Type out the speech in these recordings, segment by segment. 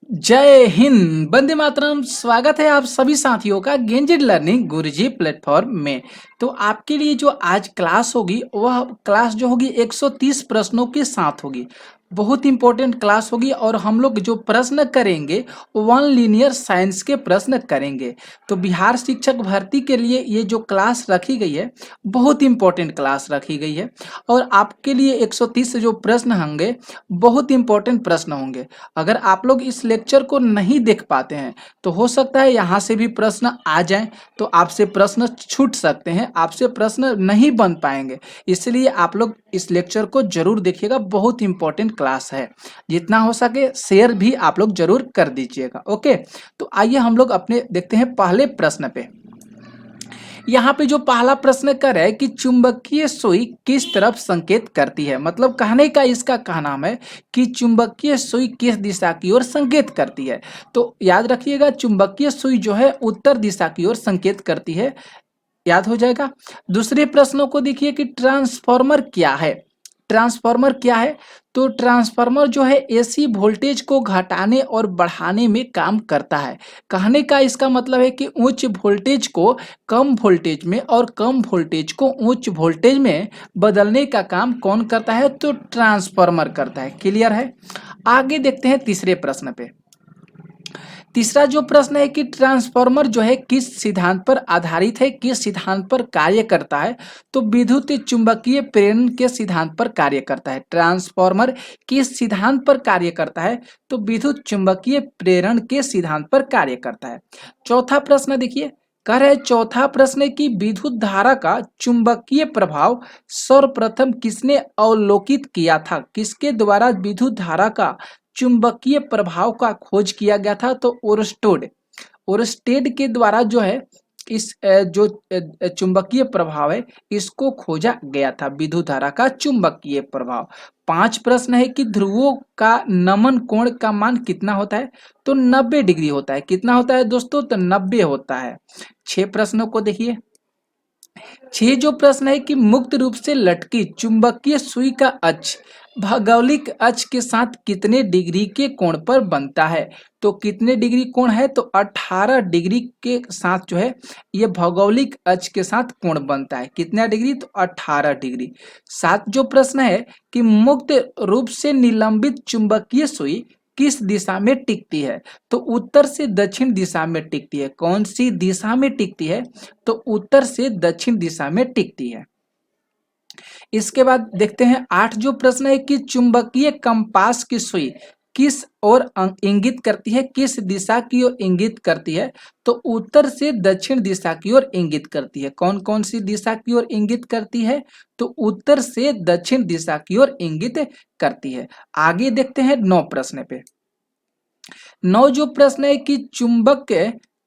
जय हिंद, वंदे मातरम। स्वागत है आप सभी साथियों का गेंजेड लर्निंग गुरुजी प्लेटफॉर्म में। तो आपके लिए जो आज क्लास होगी वह क्लास जो होगी 130 प्रश्नों के साथ होगी। बहुत इंपॉर्टेंट क्लास होगी और हम लोग जो प्रश्न करेंगे वन लीनियर साइंस के प्रश्न करेंगे। तो बिहार शिक्षक भर्ती के लिए ये जो क्लास रखी गई है बहुत इंपॉर्टेंट क्लास रखी गई है और आपके लिए 130 जो प्रश्न होंगे बहुत इंपॉर्टेंट प्रश्न होंगे। अगर आप लोग इस लेक्चर को नहीं देख पाते हैं तो हो सकता है यहाँ से भी प्रश्न आ जाएं, तो आपसे प्रश्न छूट सकते हैं, आपसे प्रश्न नहीं बन पाएंगे। इसलिए आप लोग इस लेक्चर को जरूर देखिएगा, बहुत इंपॉर्टेंट क्लास है। जितना हो सके शेयर भी आप लोग जरूर कर दीजिएगा। ओके, तो आइए हम लोग अपने देखते हैं पहले प्रश्न पे। यहाँ पे जो पहला प्रश्न कर है कि चुंबकीय सुई किस तरफ संकेत करती है। मतलब कहने का इसका कहा नाम है कि चुंबकीय सुई किस दिशा की ओर संकेत करती है। तो याद रखिएगा, चुंबकीय सुई जो है उत्तर दिशा की ओर संकेत करती है। याद हो जाएगा। दूसरे प्रश्नों को देखिए कि ट्रांसफार्मर क्या है। ट्रांसफार्मर क्या है? तो ट्रांसफार्मर जो है एसी वोल्टेज को घटाने और बढ़ाने में काम करता है। कहने का इसका मतलब है कि उच्च वोल्टेज को कम वोल्टेज में और कम वोल्टेज को उच्च वोल्टेज में बदलने का काम कौन करता है? तो ट्रांसफार्मर करता है। क्लियर है। आगे देखते हैं तीसरे प्रश्न पे। तीसरा जो प्रश्न है कि ट्रांसफार्मर जो है किस सिद्धांत पर आधारित है, किस सिद्धांत पर कार्य करता है? तो विद्युत चुंबकीय प्रेरण के सिद्धांत पर कार्य करता है। ट्रांसफार्मर किस सिद्धांत पर कार्य करता है? तो विद्युत चुंबकीय प्रेरण के सिद्धांत पर कार्य करता है। चौथा प्रश्न देखिए, कह रहे चौथा प्रश्न है कि विद्युत धारा का चुंबकीय प्रभाव सर्वप्रथम किसने अवलोकित किया था? किसके द्वारा विद्युत धारा का चुंबकीय प्रभाव का खोज किया गया था? तो ओरस्टेड, ओरस्टेड के द्वारा जो है इस जो चुंबकीय प्रभाव है इसको खोजा गया था, विद्युत धारा का चुंबकीय प्रभाव। पांच प्रश्न है कि ध्रुवों का नमन कोण का मान कितना होता है? तो 90 डिग्री होता है। कितना होता है दोस्तों? तो 90 होता है। 6 प्रश्नों को देखिए। 6 जो प्रश्न है कि मुक्त रूप से लटकी चुंबकीय सुई का अक्ष भौगोलिक अक्ष के साथ कितने डिग्री के कोण पर बनता है? तो कितने डिग्री कोण है? तो 18 डिग्री के साथ जो है ये भौगोलिक अक्ष के साथ कोण बनता है। कितना डिग्री? तो 18 डिग्री। 7 जो प्रश्न है कि मुक्त रूप से निलंबित चुंबकीय सुई किस दिशा में टिकती है? तो उत्तर से दक्षिण दिशा में टिकती है। कौन सी दिशा में टिकती है? तो उत्तर से दक्षिण दिशा में टिकती है। इसके बाद देखते हैं 8 जो प्रश्न है कि चुंबकीय कंपास की सुई किस ओर इंगित करती है, किस दिशा की ओर इंगित करती है? तो उत्तर से दक्षिण दिशा की ओर इंगित करती है। कौन कौन सी दिशा की ओर इंगित करती है? तो उत्तर से दक्षिण दिशा की ओर इंगित करती है। आगे देखते हैं 9 प्रश्न पे। 9 जो प्रश्न है कि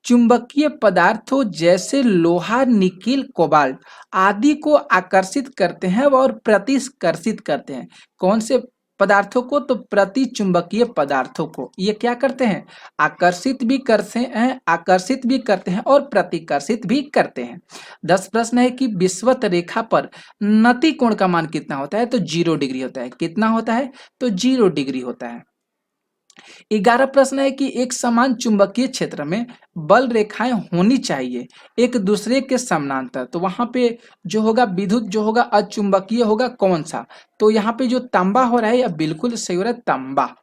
चुंबकीय पदार्थों जैसे लोहा, निकिल, कोबाल्ट आदि को आकर्षित करते हैं और प्रतिकर्षित करते हैं। कौन से पदार्थों को? तो प्रति चुंबकीय पदार्थों को ये क्या करते हैं? आकर्षित भी करते हैं, आकर्षित भी करते हैं और प्रतिकर्षित भी करते हैं। 10 प्रश्न है कि विषुवत रेखा पर नति कोण का मान कितना होता है? तो 0 डिग्री होता है। कितना होता है? तो 0 डिग्री होता है। 11 प्रश्न है कि एक समान चुंबकीय क्षेत्र में बल रेखाएं होनी चाहिए एक दूसरे के समानांतर। तो वहां पे जो होगा विद्युत जो होगा अचुंबकीय होगा कौन सा? तो यहाँ पे जो तांबा हो रहा है यह बिल्कुल सही हो रहा है, तांबा।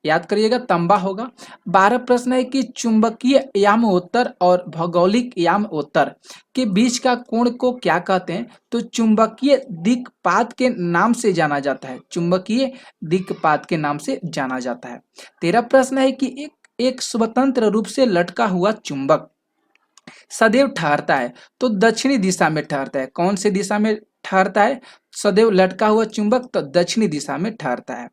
याद करिएगा, तांबा होगा। 12 प्रश्न है कि चुंबकीय यामोत्तर और भौगोलिक यामोत्तर के बीच का कोण को क्या कहते हैं? तो चुंबकीय दिक्पात के नाम से जाना जाता है। चुंबकीय दिक्पात के नाम से जाना जाता है। 13 प्रश्न है कि एक स्वतंत्र रूप से लटका हुआ चुंबक सदैव ठहरता है तो दक्षिणी दिशा में ठहरता है। कौन सी दिशा में ठहरता है? सदैव लटका हुआ चुंबक तो दक्षिणी दिशा में ठहरता है।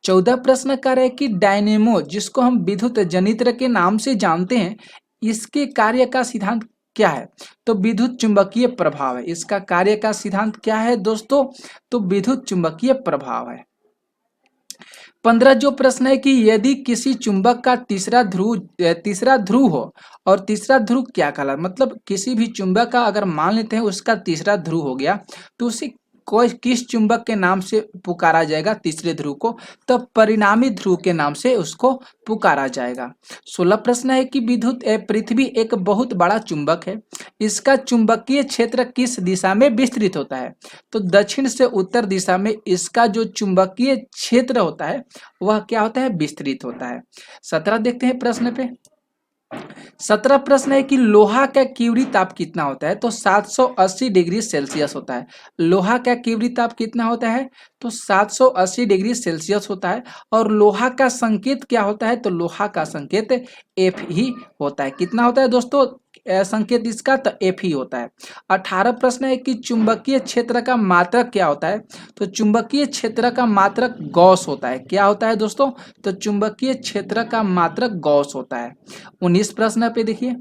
14 प्रश्न कर है कि डायनेमो जिसको हम विद्युत जनित्र के नाम से जानते हैं इसके कार्य का सिद्धांत क्या है? तो विद्युत चुंबकीय प्रभाव है। इसका कार्य का सिद्धांत क्या है दोस्तों? तो विद्युत चुंबकीय प्रभाव है। 15 जो प्रश्न है कि यदि किसी चुंबक का तीसरा ध्रुव हो और तीसरा ध्रुव क्या कहलाता? मतलब किसी भी चुंबक का अगर मान लेते हैं उसका तीसरा ध्रुव हो गया तो उसे कोई किस चुंबक के नाम से पुकारा जाएगा तीसरे ध्रुव को, तब परिणामी ध्रुव के नाम से उसको पुकारा जाएगा। 16 प्रश्न है कि विद्युत पृथ्वी एक बहुत बड़ा चुंबक है, इसका चुंबकीय क्षेत्र किस दिशा में विस्तृत होता है? तो दक्षिण से उत्तर दिशा में इसका जो चुंबकीय क्षेत्र होता है वह क्या होता है? विस्तृत होता है। 17 देखते हैं प्रश्न पे। 17 प्रश्न है कि लोहा का क्यूरी ताप कितना होता है? तो 780 डिग्री सेल्सियस होता है। लोहा का क्यूरी ताप कितना होता है? तो 780 डिग्री सेल्सियस होता है। और लोहा का संकेत क्या होता है? तो लोहा का संकेत एफ ही होता है। कितना होता है दोस्तों संकेत इसका? तो एफ ही होता है। 18 प्रश्न है कि चुंबकीय क्षेत्र का मात्रक क्या होता है? तो चुंबकीय क्षेत्र का मात्रक गॉस होता है। क्या होता है दोस्तों? तो चुंबकीय क्षेत्र का मात्रक गॉस होता है। 19 प्रश्न पे देखिए।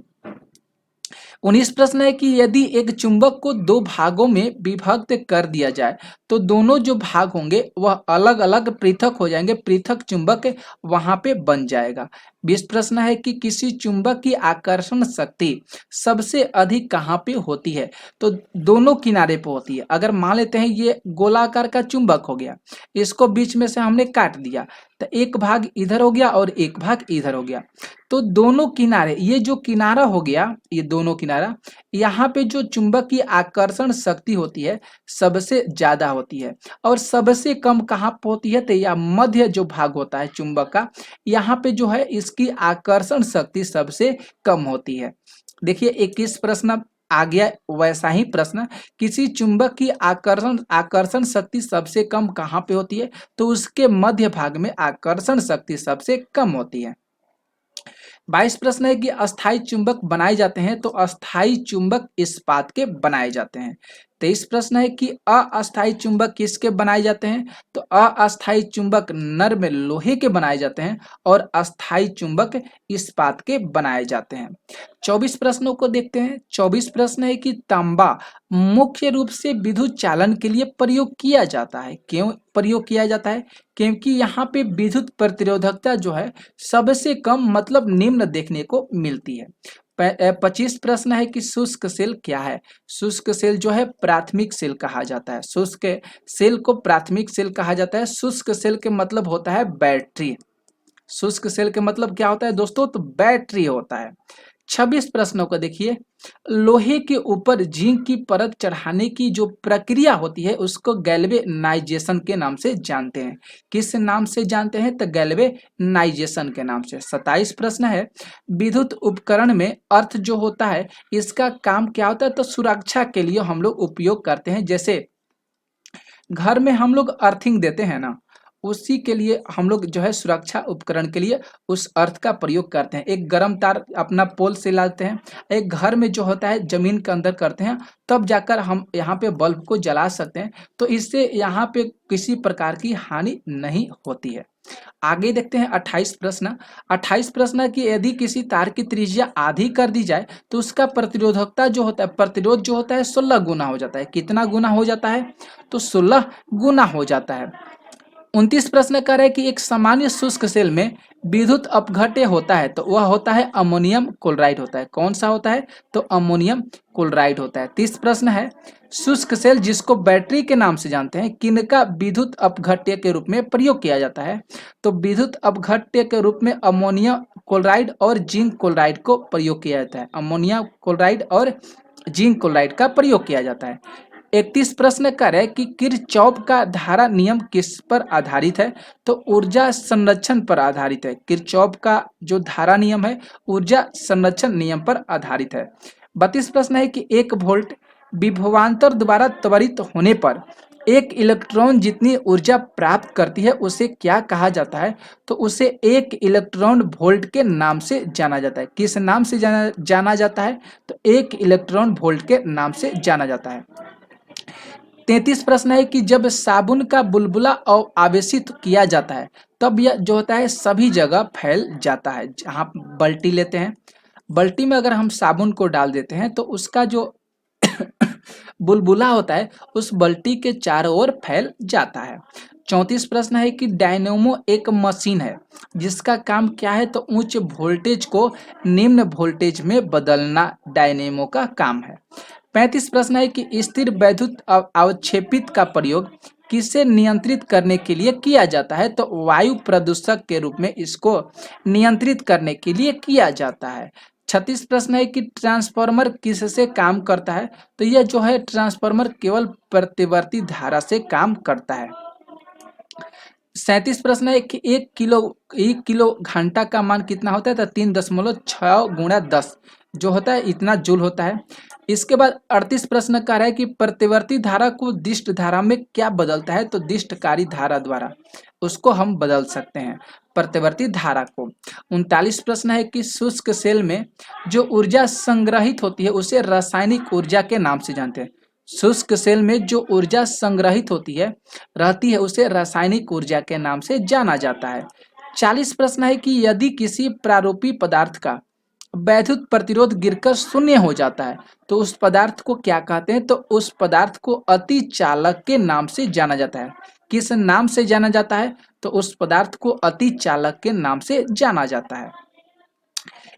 19 प्रश्न है कि यदि एक चुंबक को दो भागों में विभक्त कर दिया जाए तो दोनों जो भाग होंगे वह अलग अलग पृथक हो जाएंगे, पृथक चुंबक वहां पे बन जाएगा। 20 प्रश्न है कि किसी चुंबक की आकर्षण शक्ति सबसे अधिक कहाँ पे होती है? तो दोनों किनारे पे होती है। अगर मान लेते हैं ये गोलाकार का चुंबक हो गया, इसको बीच में से हमने काट दिया तो एक भाग इधर हो गया और एक भाग इधर हो गया, तो दोनों किनारे, ये जो किनारा हो गया, ये दोनों किनारा, यहाँ पे जो चुंबक की आकर्षण शक्ति होती है सबसे ज्यादा होती है। और सबसे कम कहाँ पे होती है? तो यह मध्य जो भाग होता है चुंबक का, यहाँ पे जो है इसकी आकर्षण शक्ति सबसे कम होती है। देखिए 21 प्रश्न आ गया वैसा ही प्रश्न, किसी चुंबक की आकर्षण शक्ति सबसे कम कहाँ पे होती है? तो उसके मध्य भाग में आकर्षण शक्ति सबसे कम होती है। 22 प्रश्न है कि अस्थाई चुंबक बनाए जाते हैं तो अस्थाई चुंबक इस्पात के बनाए जाते हैं। 23 प्रश्न है कि अस्थाई चुंबक किसके बनाए जाते हैं? तो अस्थाई चुंबक नर्म लोहे के बनाए जाते हैं और अस्थाई चुंबक इस्पात के बनाए जाते हैं। 24 प्रश्नों को देखते हैं। 24 प्रश्न है कि तांबा मुख्य रूप से विद्युत चालन के लिए प्रयोग किया जाता है। क्यों प्रयोग किया जाता है? क्योंकि यहाँ पे विद्युत प्रतिरोधकता जो है सबसे कम मतलब निम्न देखने को मिलती है। 25 प्रश्न है कि शुष्क सेल क्या है? शुष्क सेल जो है प्राथमिक सेल कहा जाता है। शुष्क सेल को प्राथमिक सेल कहा जाता है। शुष्क सेल के मतलब होता है बैटरी। शुष्क सेल के मतलब क्या होता है दोस्तों? तो बैटरी होता है। 26 प्रश्नों को देखिए। लोहे के ऊपर जिंक की परत चढ़ाने की जो प्रक्रिया होती है उसको गैल्वेनाइजेशन के नाम से जानते हैं। किस नाम से जानते हैं? तो गैल्वेनाइजेशन के नाम से। 27 प्रश्न है विद्युत उपकरण में अर्थ जो होता है इसका काम क्या होता है? तो सुरक्षा के लिए हम लोग उपयोग करते हैं। जैसे घर में हम लोग अर्थिंग देते हैं ना, उसी के लिए हम लोग जो है सुरक्षा उपकरण के लिए उस अर्थ का प्रयोग करते हैं। एक गर्म तार अपना पोल से लाते हैं, एक घर में जो होता है जमीन के अंदर करते हैं, तब जाकर हम यहाँ पे बल्ब को जला सकते हैं। तो इससे यहाँ पे किसी प्रकार की हानि नहीं होती है। आगे देखते हैं 28 प्रश्न। 28 प्रश्न है कि यदि किसी तार की त्रिज्या आधी कर दी जाए तो उसका प्रतिरोधकता जो होता है, प्रतिरोध जो होता है 16 गुना हो जाता है। कितना गुना हो जाता है? तो 16 गुना हो जाता है। 29 प्रश्न कह रहे हैं कि एक सामान्य शुष्क सेल में विद्युत अपघट्य होता है तो वह होता है अमोनियम क्लोराइड होता है। कौन सा होता है? तो अमोनियम क्लोराइड होता है। 30 प्रश्न है शुष्क सेल जिसको बैटरी के नाम से जानते हैं किनका विद्युत अपघट्य के रूप में प्रयोग किया जाता है? तो विद्युत अपघट्य के रूप में अमोनियम क्लोराइड और जिंक क्लोराइड को प्रयोग किया जाता है। अमोनियम क्लोराइड और जिंक क्लोराइड का प्रयोग किया जाता है। 31 प्रश्न कर है कि किरचॉफ का धारा नियम किस पर आधारित है? तो ऊर्जा संरक्षण पर आधारित है। किरचॉफ का जो धारा नियम है ऊर्जा संरक्षण नियम पर आधारित है। 32 प्रश्न है कि 1 वोल्ट विभवांतर द्वारा त्वरित होने पर एक इलेक्ट्रॉन जितनी ऊर्जा प्राप्त करती है उसे क्या कहा जाता है? तो उसे 1 इलेक्ट्रॉन वोल्ट के नाम से जाना जाता है। किस नाम से जाना जाता है? तो 1 इलेक्ट्रॉन वोल्ट के नाम से जाना जाता है। 33 प्रश्न है कि जब साबुन का बुलबुला आवेशित किया जाता है तब यह जो होता है सभी जगह फैल जाता है। जहाँ बाल्टी लेते हैं, बाल्टी में अगर हम साबुन को डाल देते हैं तो उसका जो बुलबुला होता है उस बाल्टी के चारों ओर फैल जाता है। 34 प्रश्न है कि डायनेमो एक मशीन है जिसका काम क्या है? तो उच्च वोल्टेज को निम्न वोल्टेज में बदलना डायनेमो का काम है। 35 प्रश्न है कि स्थिर वैद्युत अवक्षेपित का प्रयोग किसे नियंत्रित करने के लिए किया जाता है? तो वायु प्रदूषक के रूप में इसको नियंत्रित करने के लिए किया जाता है। 36 प्रश्न है कि ट्रांसफार्मर किससे काम करता है? तो यह जो है ट्रांसफार्मर केवल प्रतिवर्ती धारा से काम करता है। 37 प्रश्न है कि 1 किलो घंटा का मान कितना होता है? तो 3.6 गुणा 10 जो होता है इतना जूल होता है। इसके बाद 38 प्रश्न कह रहा है कि प्रतिवर्ती धारा को दिष्ट धारा में क्या बदलता है? तो दिष्टकारी धारा द्वारा उसको हम बदल सकते हैं प्रतिवर्ती धारा को। 39 प्रश्न है कि शुष्क सेल में जो ऊर्जा संग्रहित होती है उसे रासायनिक ऊर्जा के नाम से जानते हैं। शुष्क सेल में जो ऊर्जा संग्रहित होती है रहती है उसे रासायनिक ऊर्जा के नाम से जाना जाता है। 40 प्रश्न है कि यदि किसी प्रारूपी पदार्थ का वैद्युत प्रतिरोध गिरकर शून्य हो जाता है तो उस पदार्थ को क्या कहते हैं? तो उस पदार्थ को अतिचालक के नाम से जाना जाता है। किस नाम से जाना जाता है? तो उस पदार्थ को अतिचालक के नाम से जाना जाता है।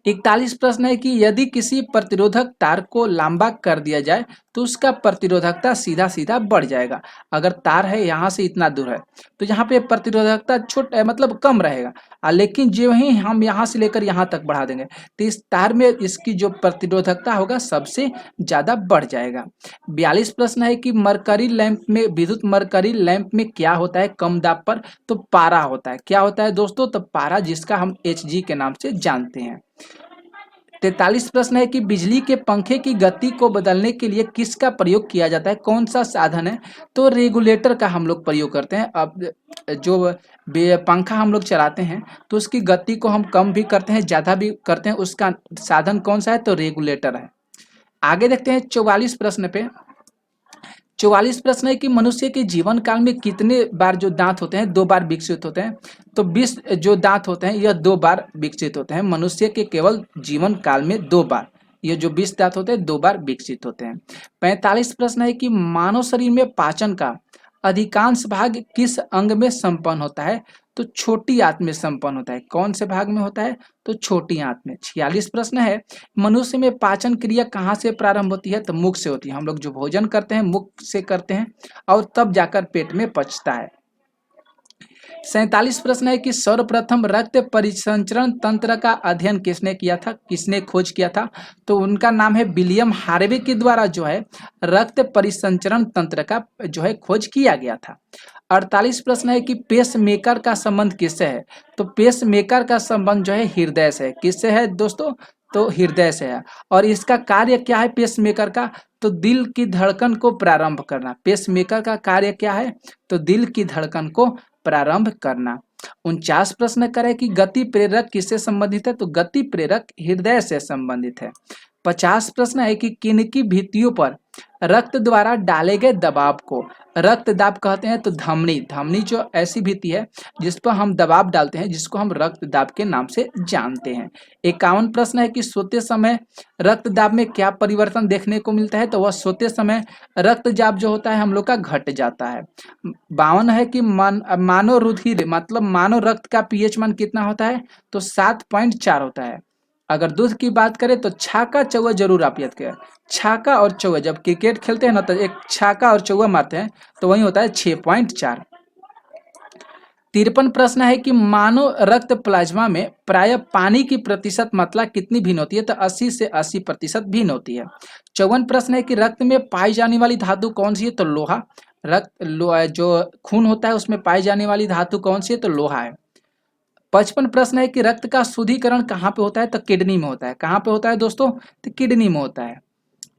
41 प्रश्न है कि यदि किसी प्रतिरोधक तार को लंबा कर दिया जाए तो उसका प्रतिरोधकता सीधा सीधा बढ़ जाएगा। अगर तार है यहाँ से इतना दूर है तो यहाँ पे प्रतिरोधकता छोटा मतलब कम रहेगा, लेकिन जो ही हम यहाँ से लेकर यहाँ तक बढ़ा देंगे तो इस तार में इसकी जो प्रतिरोधकता होगा सबसे ज़्यादा बढ़ जाएगा। 42 प्रश्न है कि मरकरी लैंप में विद्युत मरकरी लैंप में क्या होता है कम दाब पर? तो पारा होता है। क्या होता है दोस्तों? तो पारा, जिसका हम HG के नाम से जानते हैं। 43 प्रश्न है कि बिजली के पंखे की गति को बदलने के लिए किसका प्रयोग किया जाता है? कौन सा साधन है? तो रेगुलेटर का हम लोग प्रयोग करते हैं। अब जो पंखा हम लोग चलाते हैं तो उसकी गति को हम कम भी करते हैं ज़्यादा भी करते हैं, उसका साधन कौन सा है? तो रेगुलेटर है। आगे देखते हैं 44 प्रश्न पे। 44 प्रश्न है कि मनुष्य के जीवन काल में कितने बार जो दांत होते हैं 2 बार विकसित होते हैं? तो 20 जो दांत होते हैं यह 2 बार विकसित होते हैं। मनुष्य के केवल जीवन काल में 2 बार ये जो 20 दांत होते हैं 2 बार विकसित होते हैं। 45 प्रश्न है कि मानव शरीर में पाचन का अधिकांश भाग किस अंग में संपन्न होता है? तो छोटी आंत में संपन्न होता है। कौन से भाग में होता है? तो छोटी आंत में। 46 प्रश्न है मनुष्य में पाचन क्रिया कहाँ से प्रारंभ होती है? तो मुख से होती है। हम लोग जो भोजन करते हैं मुख से करते हैं और तब जाकर पेट में पचता है। 47 प्रश्न है कि सर्वप्रथम रक्त परिसंचरण तंत्र का अध्ययन किसने किया था? किसने खोज किया था? तो उनका नाम है विलियम हार्वे के द्वारा जो है रक्त परिसंचरण तंत्र का जो है खोज किया गया था। 48 प्रश्न है कि पेस मेकर का संबंध किससे है? तो पेस मेकर का संबंध जो है हृदय से है। किससे है दोस्तों? तो हृदय से है। और इसका कार्य क्या है पेस मेकर का? तो दिल की धड़कन को प्रारंभ करना। पेस मेकर का कार्य क्या है? तो दिल की धड़कन को प्रारंभ करना। 49 प्रश्न करें कि गति प्रेरक किससे संबंधित है? तो गति प्रेरक हृदय से संबंधित है। 50 प्रश्न है कि किनकी भित्तियों पर रक्त द्वारा डाले गए दबाव को रक्त दाब कहते हैं? तो धमनी। धमनी जो ऐसी भित्ति है जिस पर हम दबाव डालते हैं जिसको हम रक्त दाब के नाम से जानते हैं। 51 प्रश्न है कि सोते समय रक्त दाब में क्या परिवर्तन देखने को मिलता है? तो वह सोते समय रक्त दाब जो होता है हम लोग का घट जाता है। 52 है कि मानव रुधिर मतलब मानव रक्त का पीएच मान कितना होता है? तो 7.4 होता है। अगर दूध की बात करें तो छक्का चौवा जरूर आप याद करें। छक्का और चौवा जब क्रिकेट खेलते हैं ना तो एक छक्का और चौवा मारते हैं तो वही होता है 6.4। 53 प्रश्न है कि मानव रक्त प्लाज्मा में प्राय पानी की प्रतिशत मात्रा कितनी भिन्न होती है? तो 80 से 80% भिन्न होती है। 54 प्रश्न है कि रक्त में पाई जाने वाली धातु कौन सी है? तो लोहा। लोहा जो खून होता है उसमें पाई जाने वाली धातु कौन सी है? तो लोहा है। 55 प्रश्न है कि रक्त का शुद्धिकरण कहाँ पे होता है? तो किडनी में होता है। कहाँ पे होता है दोस्तों? तो किडनी में होता है।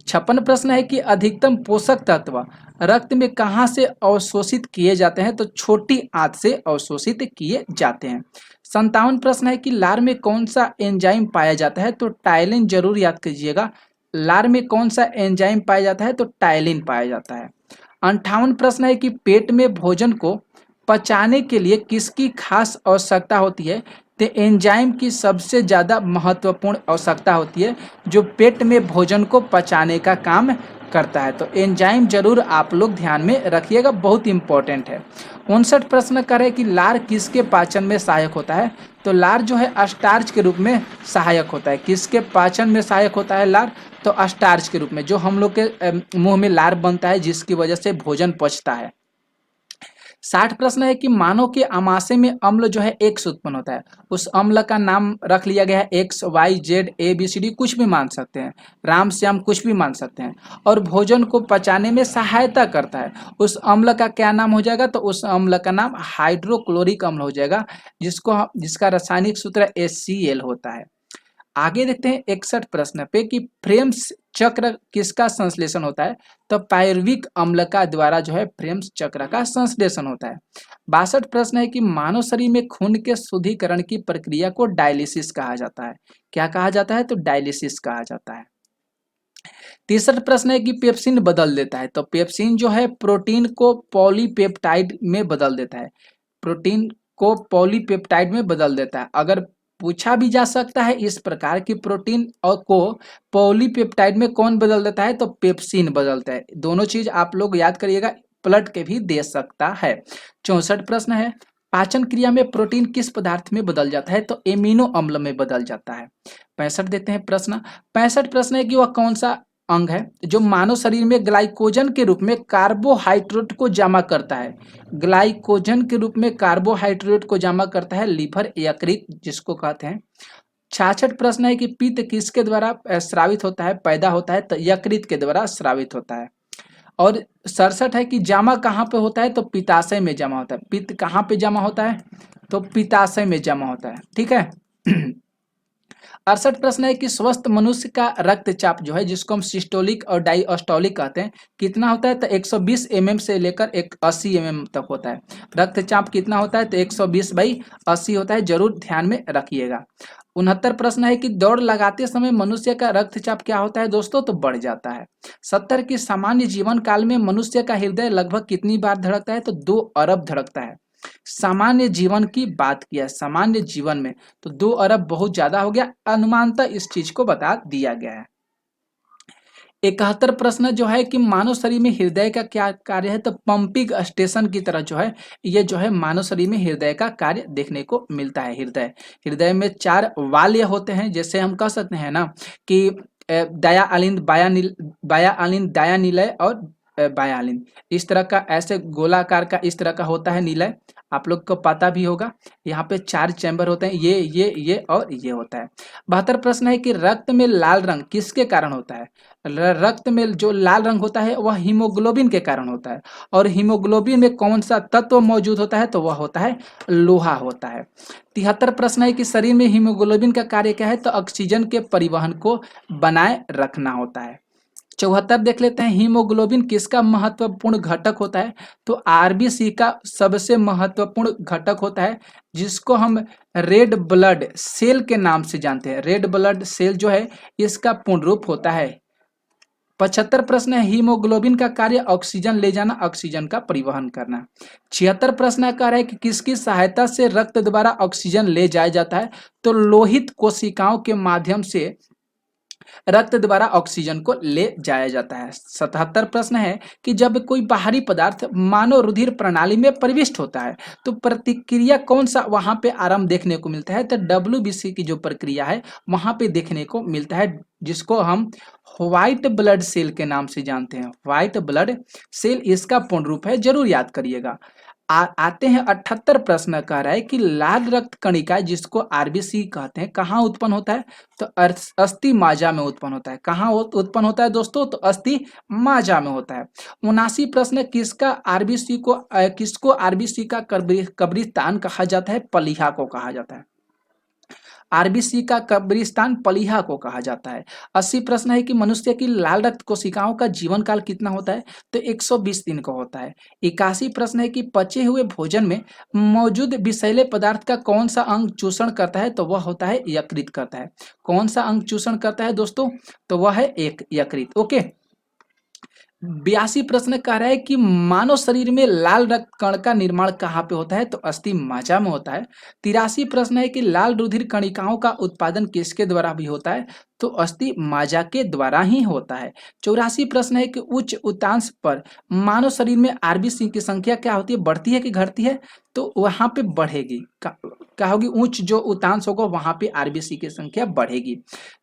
56 प्रश्न है कि अधिकतम पोषक तत्व रक्त में कहाँ से अवशोषित किए जाते हैं? तो छोटी आंत से अवशोषित किए जाते हैं। 57 प्रश्न है कि लार में कौन सा एंजाइम पाया जाता है? तो टायलिन जरूर याद कीजिएगा। लार में कौन सा एंजाइम पाया जाता है? तो टायलिन पाया जाता है। 58 प्रश्न है कि पेट में भोजन को पचाने के लिए किसकी खास आवश्यकता होती है? तो एंजाइम की सबसे ज़्यादा महत्वपूर्ण आवश्यकता होती है जो पेट में भोजन को पचाने का काम करता है। तो एंजाइम जरूर आप लोग ध्यान में रखिएगा, बहुत इंपॉर्टेंट है। 59 प्रश्न करें कि लार किसके पाचन में सहायक होता है। तो लार जो है स्टार्च के रूप में सहायक होता है। किसके पाचन में सहायक होता है लार? तो स्टार्च के रूप में, जो हम लोग के मुंह में लार बनता है जिसकी वजह से भोजन पचता है। 60 प्रश्न है कि मानव के आमाशय में अम्ल जो है एक्स उत्पन्न होता है, उस अम्ल का नाम रख लिया गया है X Y Z A B C D, कुछ भी मान सकते हैं, राम श्याम कुछ भी मान सकते हैं, और भोजन को पचाने में सहायता करता है। उस अम्ल का क्या नाम हो जाएगा? तो उस अम्ल का नाम हाइड्रोक्लोरिक अम्ल हो जाएगा, जिसका रासायनिक सूत्र HCl होता है। आगे देखते हैं 61 प्रश्न पे कि फ्रेम्स चक्र किसका संश्लेषण होता है। तो पायरुविक अम्ल का द्वारा जो है फ्रेम्स चक्र का संश्लेषण होता है। 62 प्रश्न है कि मानव शरीर में खून के शुद्धिकरण की प्रक्रिया को डायलिसिस कहा जाता है। क्या कहा जाता है? तो डायलिसिस कहा जाता है। 63 प्रश्न है कि पेप्सिन बदल देता है। तो पेप्सिन जो है प्रोटीन को पॉलीपेप्टाइड में बदल देता है, प्रोटीन को पॉलीपेप्टाइड में बदल देता है। अगर पूछा भी जा सकता है इस प्रकार की प्रोटीन और को पॉलीपेप्टाइड में कौन बदल देता है? तो पेप्सिन बदलता है। दोनों चीज आप लोग याद करिएगा, पलट के भी दे सकता है। 64 प्रश्न है पाचन क्रिया में प्रोटीन किस पदार्थ में बदल जाता है? तो एमिनो अम्ल में बदल जाता है। 65 देते हैं प्रश्न। 65 प्रश्न है कि वह कौन सा अंग है जो मानव शरीर में ग्लाइकोजन के रूप में कार्बोहाइड्रेट को जमा करता है? ग्लाइकोजन के रूप में कार्बोहाइड्रेट को जमा करता है लीवर, यकृत जिसको कहते हैं। 66 प्रश्न है कि पित्त किसके द्वारा स्रावित होता है, पैदा होता है? तो यकृत के द्वारा स्रावित होता है। और 67 है कि जमा कहाँ पे होता है? तो पित्ताशय में जमा होता है। पित्त कहाँ पे जमा होता है? तो पित्ताशय में जमा होता है। ठीक है। 68 प्रश्न है कि स्वस्थ मनुष्य का रक्तचाप जो है, जिसको हम सिस्टोलिक और डायस्टोलिक कहते हैं, कितना होता है? तो 120 mm से लेकर 80 mm तक होता है। रक्तचाप कितना होता है? तो 120/80 होता है, जरूर ध्यान में रखिएगा। 69 प्रश्न है कि दौड़ लगाते समय मनुष्य का रक्तचाप क्या होता है दोस्तों? तो बढ़ जाता है। 70 की सामान्य जीवन काल में मनुष्य का हृदय लगभग कितनी बार धड़कता है? तो 2 अरब धड़कता है। सामान्य जीवन की बात किया, सामान्य जीवन में तो 2 अरब बहुत ज्यादा हो गया, अनुमानतः इस चीज को बता दिया गया है। 71 प्रश्न जो है कि मानव शरीर में हृदय का क्या कार्य है? तो पंपिंग स्टेशन की तरह जो है ये जो है मानव शरीर में हृदय का कार्य देखने को मिलता है। हृदय में 4 वाल्य होते हैं, जैसे हम कह सकते हैं ना कि दयालिन, बायालिन, दयानिलय और बायालिन, इस तरह का, ऐसे गोलाकार का इस तरह का होता है निलय, आप लोग को पता भी होगा। यहाँ पे 4 चैम्बर होते हैं, ये और ये होता है। 72 प्रश्न है कि रक्त में लाल रंग किसके कारण होता है? रक्त में जो लाल रंग होता है वह हीमोग्लोबिन के कारण होता है। और हीमोग्लोबिन में कौन सा तत्व मौजूद होता है? तो वह होता है लोहा होता है। 73 प्रश्न है कि शरीर में हीमोग्लोबिन का कार्य क्या है? तो ऑक्सीजन के परिवहन को बनाए रखना होता है। 74 देख लेते हैं, हीमोग्लोबिन किसका महत्वपूर्ण घटक होता है? तो आरबीसी का सबसे महत्वपूर्ण घटक होता है, जिसको हम रेड ब्लड सेल के नाम से जानते हैं। रेड ब्लड सेल जो है इसका पूर्ण रूप होता है। 75 प्रश्न है हीमोग्लोबिन का कार्य ऑक्सीजन ले जाना, ऑक्सीजन का परिवहन करना। 76 प्रश्न कह रहा है कि किसकी सहायता से रक्त द्वारा ऑक्सीजन ले जाया जाता है? तो लोहित कोशिकाओं के माध्यम से रक्त द्वारा ऑक्सीजन को ले जाया जाता है। 77 प्रश्न है कि जब कोई बाहरी पदार्थ मानव रुधिर प्रणाली में प्रविष्ट होता है तो प्रतिक्रिया कौन सा वहां पे आरंभ देखने को मिलता है? तो WBC की जो प्रक्रिया है वहां पे देखने को मिलता है, जिसको हम व्हाइट ब्लड सेल के नाम से जानते हैं। व्हाइट ब्लड सेल इसका पूर्ण रूप है, जरूर याद करिएगा। आते हैं 78 प्रश्न कह रहा है कि लाल रक्त कणिका जिसको आरबीसी कहते हैं कहाँ उत्पन्न होता है? तो अस्थि माजा में उत्पन्न होता है। कहाँ उत्पन्न होता है दोस्तों? तो अस्थि माजा में होता है। 79 प्रश्न किसको आरबीसी का कब्रिस्तान कहा जाता है? पलीहा को कहा जाता है। आरबीसी का कब्रिस्तान पलीहा को कहा जाता है। 80 प्रश्न है कि मनुष्य की लाल रक्त कोशिकाओं का जीवन काल कितना होता है? तो 120 दिन का होता है। 81 प्रश्न है कि पचे हुए भोजन में मौजूद विषैले पदार्थ का कौन सा अंग चूषण करता है? तो वह होता है यकृत करता है। कौन सा अंग चूषण करता है दोस्तों? तो वह है एक यकृत। ओके, 82 प्रश्न कह रहा है कि मानव शरीर में लाल रक्त कण का निर्माण कहाँ पे होता है, तो अस्थि मज्जा में होता है। 83 प्रश्न है कि लाल रुधिर कणिकाओं का उत्पादन किसके द्वारा भी होता है, तो अस्थि मज्जा के द्वारा ही होता है। 84 प्रश्न है कि उच्च उतांश पर मानव शरीर में आरबीसी की संख्या क्या होती है, बढ़ती है कि घटती है, तो वहां पे बढ़ेगी। क्या होगी, उच्च जो उतांश होगा वहां पे आरबीसी की संख्या बढ़ेगी।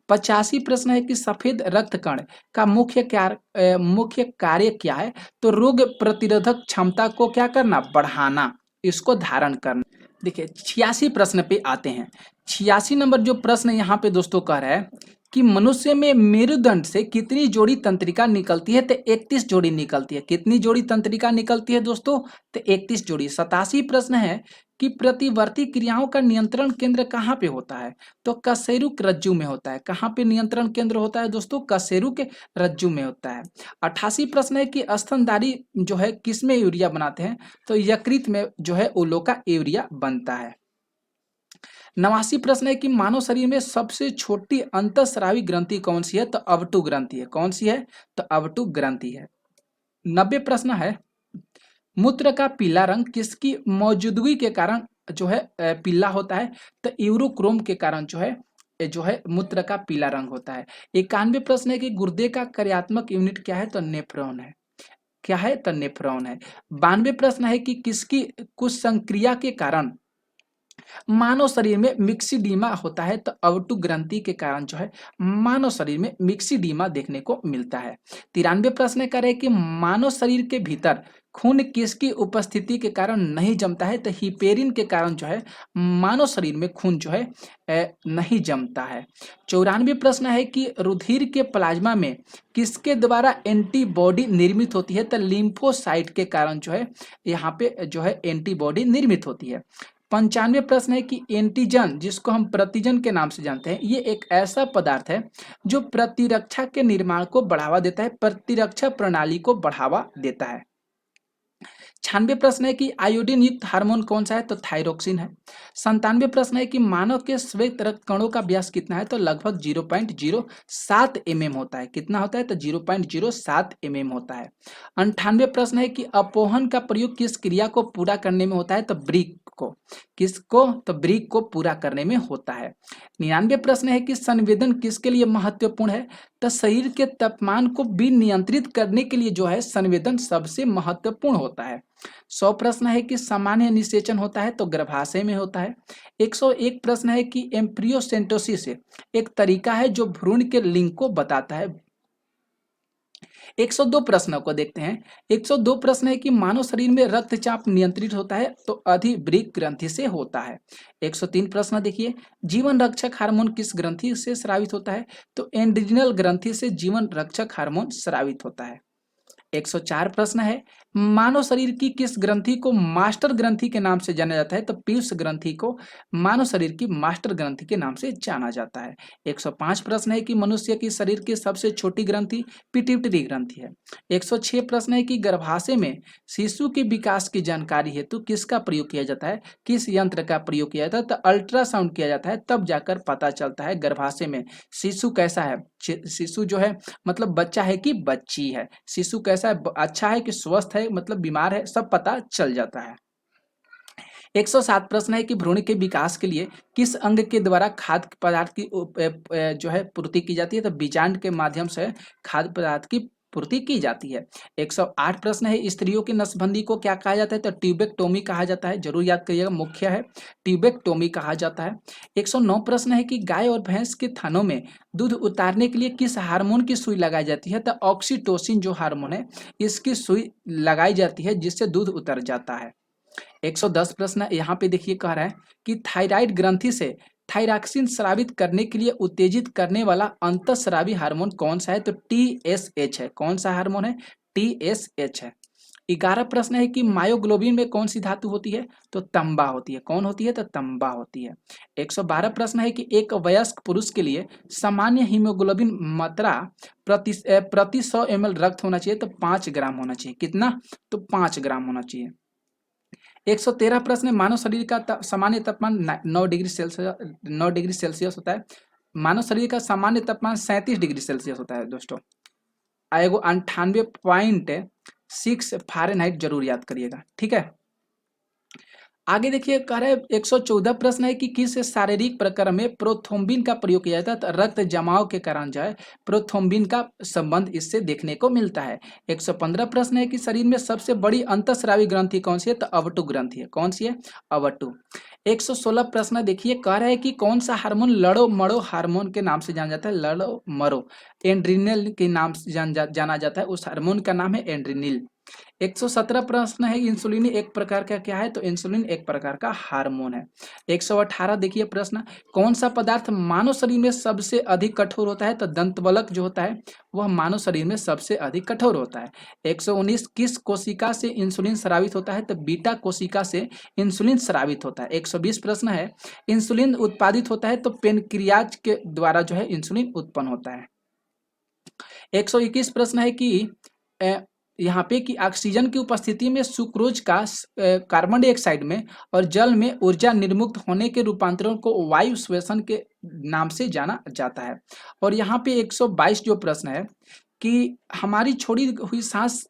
85 प्रश्न है कि सफेद रक्त कण का मुख्य कार्य क्या है, तो रोग प्रतिरोधक क्षमता को क्या करना, बढ़ाना, इसको धारण करना। देखिए 86 प्रश्न पे आते हैं। 86 नंबर जो प्रश्न यहाँ पे दोस्तों कह रहा है कि मनुष्य में मेरुदंड से कितनी जोड़ी तंत्रिका निकलती है, तो 31 जोड़ी निकलती है। कितनी जोड़ी तंत्रिका निकलती है दोस्तों, तो 31 जोड़ी। 87 प्रश्न है कि प्रतिवर्ती क्रियाओं का नियंत्रण केंद्र कहाँ पे होता है, तो कशेरुक रज्जु में होता है। कहाँ पे नियंत्रण केंद्र होता है दोस्तों, कशेरुक रज्जु में होता है। 88 प्रश्न है कि स्तनधारी जो है किसमें यूरिया बनाते हैं, तो यकृत में जो है उलो का यूरिया बनता है। 89 प्रश्न है कि मानव शरीर में सबसे छोटी अंतःस्रावी ग्रंथि कौन सी है, तो अवटु ग्रंथि है। कौन सी है, तो अवटु ग्रंथि है। 90 प्रश्न है मूत्र का पीला रंग किसकी मौजूदगी के कारण जो है पीला होता है, तो यूरोक्रोम के कारण जो है मूत्र का पीला रंग होता है। 91 प्रश्न है कि गुर्दे का कार्यात्मक यूनिट क्या है, तो नेफ्रॉन है। क्या है, तो नेफ्रॉन है। 92 प्रश्न है कि किसकी कुछ संक्रिया के कारण मानव शरीर में मिक्सिडीमा होता है, तो अवटु ग्रंथि के कारण जो है मानव शरीर में मिक्सिडीमा देखने को मिलता है। 93 प्रश्न करे कि मानव शरीर के भीतर खून किसकी उपस्थिति के कारण नहीं जमता है, तो हिपेरिन के कारण जो है मानव शरीर में खून जो है नहीं जमता है। 94 प्रश्न है कि रुधिर के प्लाज्मा में किसके द्वारा एंटीबॉडी निर्मित होती है, तो लिम्फोसाइट के कारण जो है यहाँ पे जो है एंटीबॉडी निर्मित होती है। 95 प्रश्न है कि एंटीजन, जिसको हम प्रतिजन के नाम से जानते हैं, ये एक ऐसा पदार्थ है जो प्रतिरक्षा के निर्माण को बढ़ावा देता है, प्रतिरक्षा प्रणाली को बढ़ावा देता है। 96 प्रश्न है कि आयोडीन युक्त हार्मोन कौन सा है, तो थायरोक्सिन है। 97 प्रश्न है कि मानव के श्वेत रक्त कणों का व्यास कितना है, तो लगभग 0.07 mm होता है। कितना होता है, तो 0.07 mm होता है। 98 प्रश्न है कि अपोहन का प्रयोग किस क्रिया को पूरा करने में होता है, तो ब्रिक को। किसको, तो ब्रिक को पूरा करने में होता है। 99 प्रश्न है कि संवेदन किसके लिए महत्वपूर्ण है, तो शरीर के तापमान को भी नियंत्रित करने के लिए जो है संवेदन सबसे महत्वपूर्ण होता है। 100 प्रश्न है कि सामान्य निषेचन होता है, तो गर्भाशय में होता है। 101 प्रश्न है कि एम्ब्रियोसेंटोसिस एक तरीका है जो भ्रूण के लिंग को बताता है। 102 प्रश्नों को देखते हैं। 102 प्रश्न है कि मानव शरीर में रक्तचाप नियंत्रित होता है, तो अधिवृक्क ग्रंथि से होता है। 103 प्रश्न देखिए, जीवन रक्षक हार्मोन किस ग्रंथि से स्रावित होता है, तो एंड्रिनल ग्रंथि से जीवन रक्षक हार्मोन स्रावित होता है। 104 प्रश्न है, मानव शरीर की किस ग्रंथि को मास्टर ग्रंथि के नाम से जाना जाता है, तो पीयूष ग्रंथि को मानव शरीर की मास्टर ग्रंथि के नाम से जाना जाता है। 105 प्रश्न है कि मनुष्य की शरीर की सबसे छोटी ग्रंथि पिट्यूटरी ग्रंथि है। 106 प्रश्न है कि गर्भाशय में शिशु के विकास की जानकारी हेतु किसका प्रयोग किया जाता है, किस यंत्र का प्रयोग किया जाता है, तो अल्ट्रासाउंड किया जाता है, तब जाकर पता चलता है गर्भाशय में शिशु कैसा है, शिशु जो है मतलब बच्चा है कि बच्ची है, शिशु कैसा है, अच्छा है कि स्वस्थ है, मतलब बीमार है, सब पता चल जाता है। 107 प्रश्न है कि भ्रूण के विकास के लिए किस अंग के द्वारा खाद्य पदार्थ की जो है पूर्ति की जाती है, तो बीजांड के माध्यम से खाद्य पदार्थ की पूर्ति की जाती है। 108 प्रश्न है स्त्रियों की नसबंदी को क्या कहा जाता है, तो ट्यूबेक्टोमी कहा जाता है। जरूर याद करिएगा, मुख्य है ट्यूबेक्टोमी कहा जाता है। 109 प्रश्न है कि गाय और भैंस के थनों में दूध उतारने के लिए किस हार्मोन की सुई लगाई जाती है, तो ऑक्सीटोसिन जो हार्मोन है इसकी सुई लगाई जाती है, जिससे दूध उतर जाता है। 110 प्रश्न यहाँ पे देखिए कह रहा है कि थायराइड ग्रंथि से थायरॉक्सिन स्रावित करने के लिए उत्तेजित करने वाला अंतःस्रावी हार्मोन कौन सा है, तो TSH है। कौन सा हार्मोन है, TSH है। 11 प्रश्न है कि मायोग्लोबिन में कौन सी धातु होती है, तो तांबा होती है। कौन होती है, तो तांबा होती है। 112 प्रश्न है कि एक वयस्क पुरुष के लिए सामान्य हीमोग्लोबिन मात्रा प्रति 100 ml रक्त होना चाहिए, तो 5 ग्राम होना चाहिए। कितना, तो 5 ग्राम होना चाहिए। 113 प्रश्न है, मानव शरीर का सामान्य तापमान 9 डिग्री सेल्सियस होता है। मानव शरीर का सामान्य तापमान 37 डिग्री सेल्सियस होता है दोस्तों। आएगा 98.6 फ़ारेनहाइट, जरूर याद करिएगा, ठीक है। आगे देखिए, कह रहे हैं 114 प्रश्न है कि किस शारीरिक प्रकरण में प्रोथ्रोम्बिन का प्रयोग किया जाता है। तो रक्त जमाव के कारण जो है प्रोथ्रोम्बिन का संबंध इससे देखने को मिलता है। 115 प्रश्न है कि शरीर में सबसे बड़ी अंतःस्रावी ग्रंथि कौन सी है। तो अवटु ग्रंथि है। कौन सी है? अवटु। 116 प्रश्न देखिए, कह रहा है कि कौन सा हार्मोन लड़ो मड़ो हार्मोन के नाम से जाना जाता है। लड़ो मरो एंड्रिनल के नाम से जाना जाता है, उस हार्मोन का नाम है एंड्रिनिल। 117 प्रश्न है, इंसुलिन एक प्रकार का क्या है। तो इंसुलिन एक प्रकार का हार्मोन है। 118 देखिए प्रश्न, कौन सा पदार्थ मानव शरीर में सबसे अधिक कठोर होता है। तो दंतवल्क जो होता है वह मानव शरीर में सबसे अधिक कठोर होता है। 119, किस कोशिका से इंसुलिन स्रावित होता है। तो बीटा कोशिका से इंसुलिन स्रावित होता है। 120 प्रश्न है, इंसुलिन उत्पादित होता है तो पेनक्रियाज के द्वारा जो है इंसुलिन उत्पन्न होता है। 121 प्रश्न है कि यहाँ पे कि ऑक्सीजन की उपस्थिति में सुक्रोज का कार्बन डाइऑक्साइड में और जल में ऊर्जा निर्मुक्त होने के रूपांतरण को वायु श्वसन के नाम से जाना जाता है। और यहाँ पे 122 जो प्रश्न है कि हमारी छोड़ी हुई सांस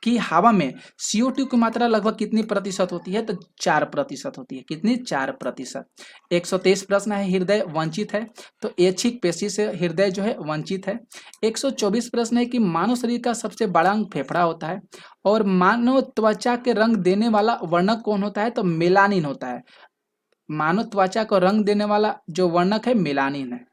कि हवा में CO2 की मात्रा लगभग कितनी प्रतिशत होती है। तो 4% होती है। कितनी? 4%। 123 प्रश्न है, हृदय वंचित है। तो ऐच्छिक पेशी से हृदय जो है वंचित है। 124 प्रश्न है कि मानव शरीर का सबसे बड़ा अंग फेफड़ा होता है और मानव त्वचा के रंग देने वाला वर्णक कौन होता है। तो मेलानिन होता है। मानव त्वचा को रंग देने वाला जो वर्णक है मेलानिन है।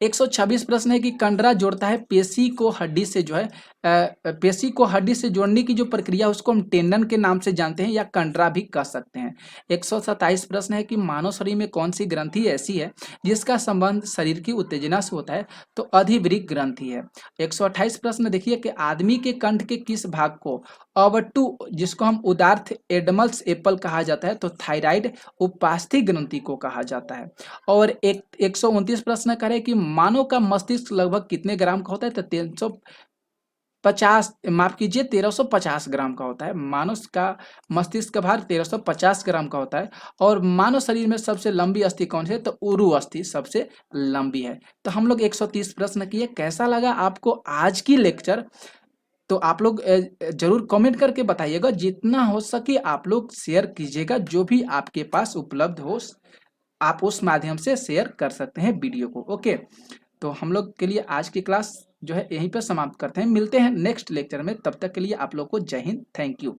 126 प्रश्न है कि कंडरा जोड़ता है पेशी को हड्डी से जो है पेशी को हड्डी से जोड़ने की जो प्रक्रिया उसको हम टेंडन के नाम से जानते हैं या कंडरा भी कह सकते हैं। 127 प्रश्न है कि मानव शरीर में कौन सी ग्रंथि ऐसी है जिसका संबंध शरीर की उत्तेजना से होता है। तो अधिवृक्क ग्रंथि है। 128 प्रश्न देखिए कि आदमी के कंठ के किस भाग को अवटु, जिसको हम उदार्थ एडमल्स एप्पल कहा जाता है, तो थायराइड उपास्थि ग्रंथि को कहा जाता है। और 129 प्रश्न करे कि मानव का मस्तिष्क लगभग कितने ग्राम का होता है। तो 350 माफ कीजिए 1350 ग्राम का होता है। मानव का मस्तिष्क का भार 1350 ग्राम का होता है। और मानव शरीर में सबसे लंबी अस्थि कौन सी है। तो उरु अस्थि सबसे लंबी है। तो हम लोग 130 प्रश्न किए। कैसा लगा आपको आज की लेक्चर? तो आप लोग जरूर कमेंट करके बताइएगा। जितना हो सके आप लोग शेयर कीजिएगा, जो भी आपके पास उपलब्ध हो आप उस माध्यम से शेयर कर सकते हैं वीडियो को। ओके, तो हम लोग के लिए आज की क्लास जो है यहीं पर समाप्त करते हैं। मिलते हैं नेक्स्ट लेक्चर में, तब तक के लिए आप लोग को जय हिंद, थैंक यू।